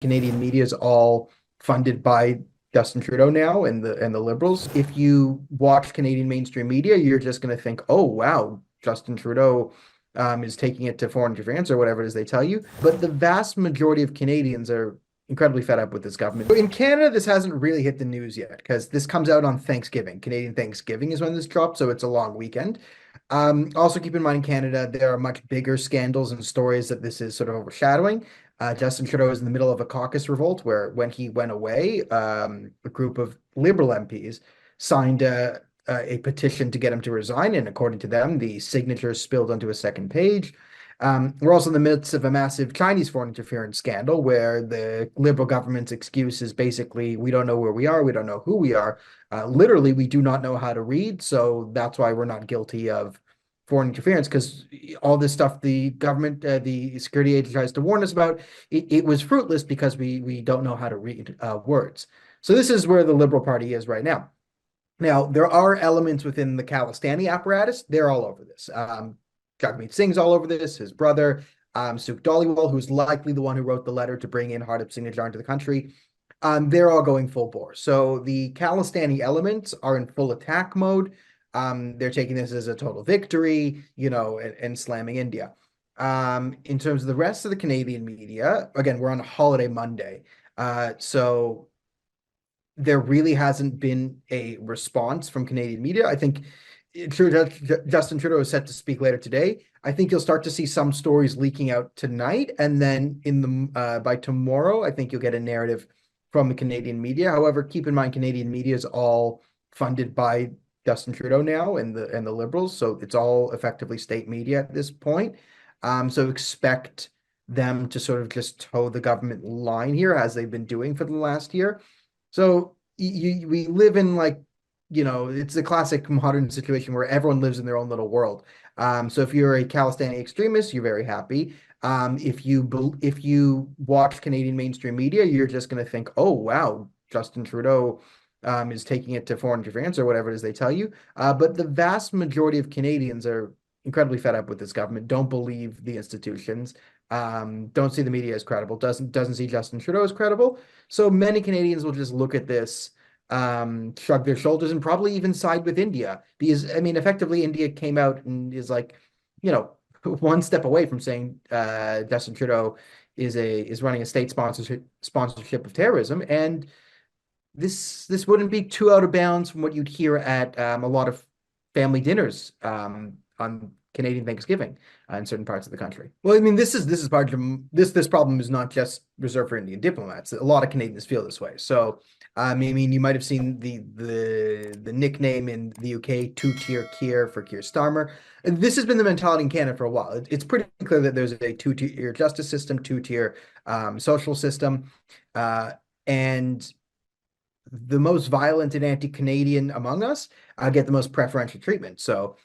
Canadian media is all funded by Justin Trudeau now and the Liberals. If you watch Canadian mainstream media, you're just going to think, "Oh wow, Justin Trudeau is taking it to foreign interference or whatever it is they tell you." But the vast majority of Canadians are incredibly fed up with this government. In Canada, this hasn't really hit the news yet because this comes out on Thanksgiving. Canadian Thanksgiving is when this drops, so it's a long weekend. Also, keep in mind, in Canada, there are much bigger scandals and stories that this is sort of overshadowing. Justin Trudeau is in the middle of a caucus revolt where, when he went away, a group of Liberal MPs signed a petition to get him to resign. And according to them, the signatures spilled onto a second page. We're also in the midst of a massive Chinese foreign interference scandal where the Liberal government's excuse is basically, we don't know where we are, we don't know who we are. Literally, we do not know how to read, so that's why we're not guilty of foreign interference, because all this stuff the government, the security agent tries to warn us about, it was fruitless because we don't know how to read words. So this is where the Liberal Party is right now. Now, there are elements within the Khalistani apparatus. They're all over this. Jagmeet Singh's all over this, his brother, Sukh Dhaliwal, who's likely the one who wrote the letter to bring in Hardip Singh Nijjar into the country. They're all going full bore. So the Khalistani elements are in full attack mode. They're taking this as a total victory, and slamming India. In terms of the rest of the Canadian media, again, we're on a holiday Monday. So there really hasn't been a response from Canadian media. I think Justin Trudeau is set to speak later today. I think you'll start to see some stories leaking out tonight, and then by tomorrow, I think you'll get a narrative from the Canadian media. However, keep in mind, Canadian media is all funded by Justin Trudeau now and the Liberals, so it's all effectively state media at this point. So expect them to sort of just toe the government line here, as they've been doing for the last year. So we live in, like, it's a classic modern situation where everyone lives in their own little world. So if you're a Khalistani extremist, you're very happy. If you watch Canadian mainstream media, you're just going to think, "Oh wow, Justin Trudeau is taking it to foreign interference," or whatever it is they tell you. But the vast majority of Canadians are incredibly fed up with this government, don't believe the institutions, don't see the media as credible, doesn't see Justin Trudeau as credible. So many Canadians will just look at this, shrug their shoulders, and probably even side with India. Because, I mean, effectively, India came out and is like, one step away from saying Justin Trudeau is running a state sponsorship of terrorism. And this wouldn't be too out of bounds from what you'd hear at a lot of family dinners on Canadian Thanksgiving in certain parts of the country. Well, I mean, this is part of this problem is not just reserved for Indian diplomats. A lot of Canadians feel this way. So, I mean, you might have seen the nickname in the UK, two-tier Keir for Keir Starmer. And this has been the mentality in Canada for a while. It's pretty clear that there's a two-tier justice system, two-tier social system, and the most violent and anti-Canadian among us get the most preferential treatment. So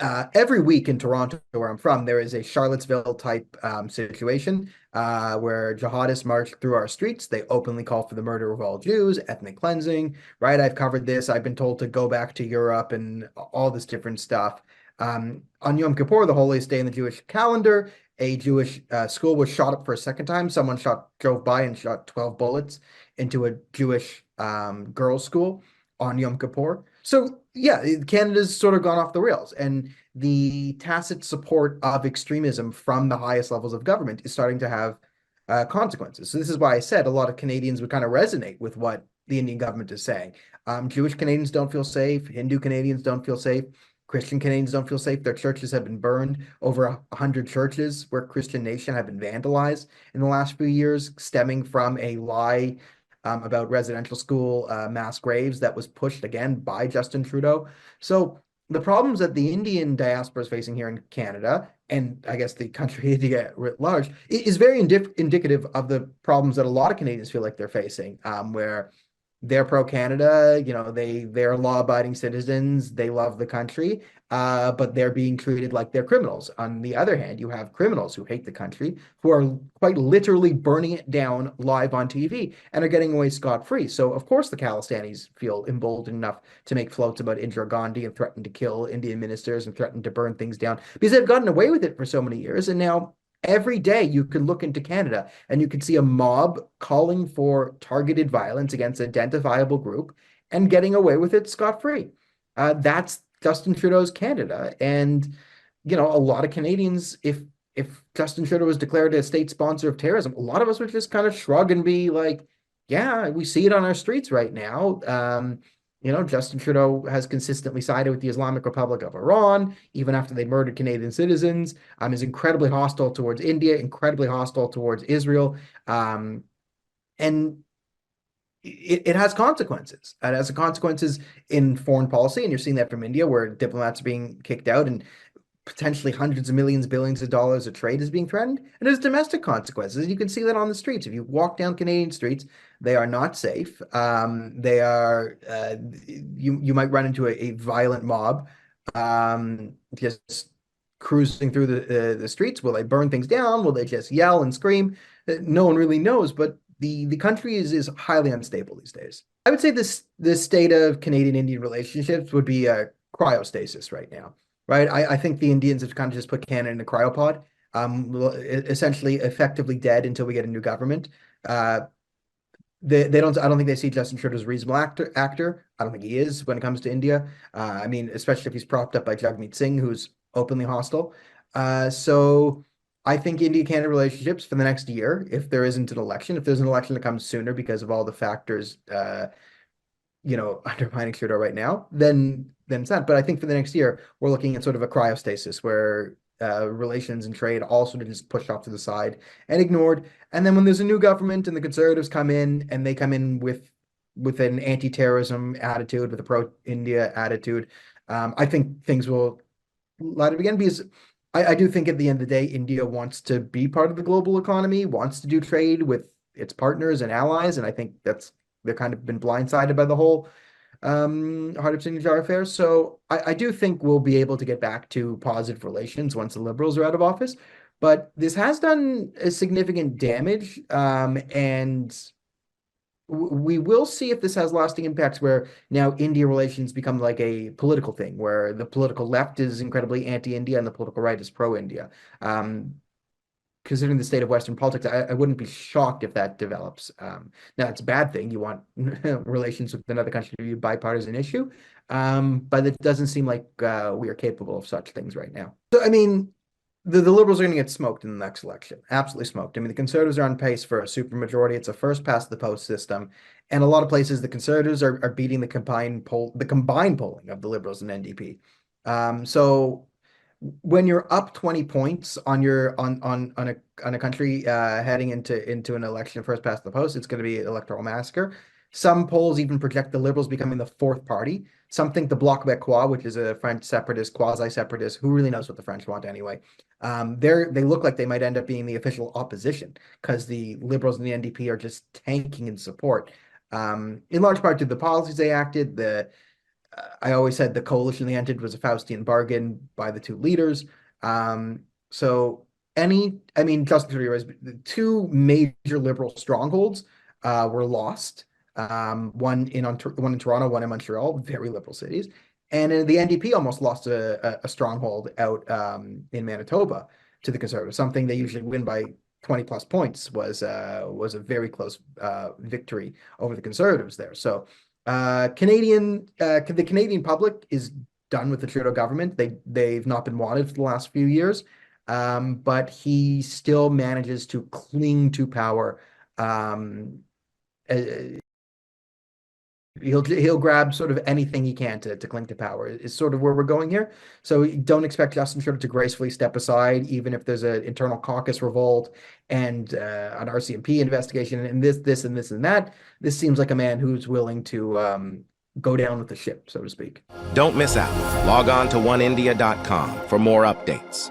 every week in Toronto, where I'm from, there is a Charlottesville type situation where jihadists march through our streets. They openly call for the murder of all Jews, ethnic cleansing, right? I've covered this. I've been told to go back to Europe and all this different stuff. On Yom Kippur, the holiest day in the Jewish calendar, a Jewish school was shot up for a second time. Someone drove by and shot 12 bullets into a Jewish girls' school on Yom Kippur. So yeah, Canada's sort of gone off the rails, and the tacit support of extremism from the highest levels of government is starting to have consequences. So this is why I said a lot of Canadians would kind of resonate with what the Indian government is saying. Jewish Canadians don't feel safe. Hindu Canadians don't feel safe. Christian Canadians don't feel safe. Their churches have been burned. Over 100 churches where Christian Nation have been vandalized in the last few years, stemming from a lie about residential school mass graves that was pushed again by Justin Trudeau. So the problems that the Indian diaspora is facing here in Canada, and I guess the country India writ large, is very indicative of the problems that a lot of Canadians feel like they're facing, where they're pro-Canada, they're law-abiding citizens, they love the country, but they're being treated like they're criminals. On the other hand, you have criminals who hate the country, who are quite literally burning it down live on TV and are getting away scot-free. So, of course, the Khalistanis feel emboldened enough to make floats about Indira Gandhi and threaten to kill Indian ministers and threaten to burn things down, because they've gotten away with it for so many years. And now Every day you can look into Canada and you can see a mob calling for targeted violence against an identifiable group and getting away with it scot-free. That's Justin Trudeau's Canada. And, a lot of Canadians, if Justin Trudeau was declared a state sponsor of terrorism, a lot of us would just kind of shrug and be like, yeah, we see it on our streets right now. Justin Trudeau has consistently sided with the Islamic Republic of Iran, even after they murdered Canadian citizens. Is incredibly hostile towards India, incredibly hostile towards Israel. And it has consequences. It has consequences in foreign policy, and you're seeing that from India, where diplomats are being kicked out and potentially hundreds of millions, billions of dollars of trade is being threatened. And there's domestic consequences. You can see that on the streets. If you walk down Canadian streets, they are not safe. They are you might run into a violent mob just cruising through the streets. Will they burn things down? Will they just yell and scream? No one really knows, but the country is highly unstable these days. I would say this state of Canadian-Indian relationships would be a cryostasis right now. Right. I think the Indians have kind of just put Canada in a cryopod, essentially effectively dead until we get a new government. They don't. I don't think they see Justin Trudeau as a reasonable actor. I don't think he is when it comes to India. Especially if he's propped up by Jagmeet Singh, who's openly hostile. So I think India-Canada relationships for the next year, if there isn't an election, if there's an election that comes sooner because of all the factors, undermining Trudeau right now, then it's not. But I think for the next year, we're looking at sort of a cryostasis where relations and trade all sort of just pushed off to the side and ignored. And then when there's a new government and the Conservatives come in and they come in with an anti-terrorism attitude, with a pro-India attitude, I think things will light up again, because I do think at the end of the day, India wants to be part of the global economy, wants to do trade with its partners and allies. And I think they're kind of been blindsided by the whole Hardip-Singh affair. So I do think we'll be able to get back to positive relations once the Liberals are out of office. But this has done a significant damage, and we will see if this has lasting impacts, where now India relations become like a political thing, where the political left is incredibly anti-India and the political right is pro-India. Considering the state of Western politics, I wouldn't be shocked if that develops. Now, it's a bad thing. You want relations with another country to be a bipartisan issue, but it doesn't seem like we are capable of such things right now. So, the Liberals are going to get smoked in the next election. Absolutely smoked. The Conservatives are on pace for a supermajority. It's a first past the post system. And a lot of places, the Conservatives are beating the combined polling of the Liberals and NDP. So when you're up 20 points on a country heading into an election first past the post, it's going to be an electoral massacre. Some polls even project the Liberals becoming the fourth party. Some think the Bloc Québécois, which is a French separatist, quasi-separatist, who really knows what the French want anyway. They look like they might end up being the official opposition, because the Liberals and the NDP are just tanking in support. In large part due to the policies they acted. I always said the coalition they entered was a Faustian bargain by the two leaders. Justin Trudeau, the two major Liberal strongholds were lost. One in Toronto, one in Montreal, very Liberal cities. And the NDP almost lost a stronghold out in Manitoba to the Conservatives. Something they usually win by 20 plus points was a very close victory over the Conservatives there. So the Canadian public is done with the Trudeau government. They've not been wanted for the last few years, but he still manages to cling to power. He'll grab sort of anything he can to cling to power, is sort of where we're going here. So don't expect Justin Trudeau to gracefully step aside, even if there's an internal caucus revolt and an RCMP investigation and this and that. This seems like a man who's willing to go down with the ship, so to speak. Don't miss out. Log on to oneindia.com for more updates.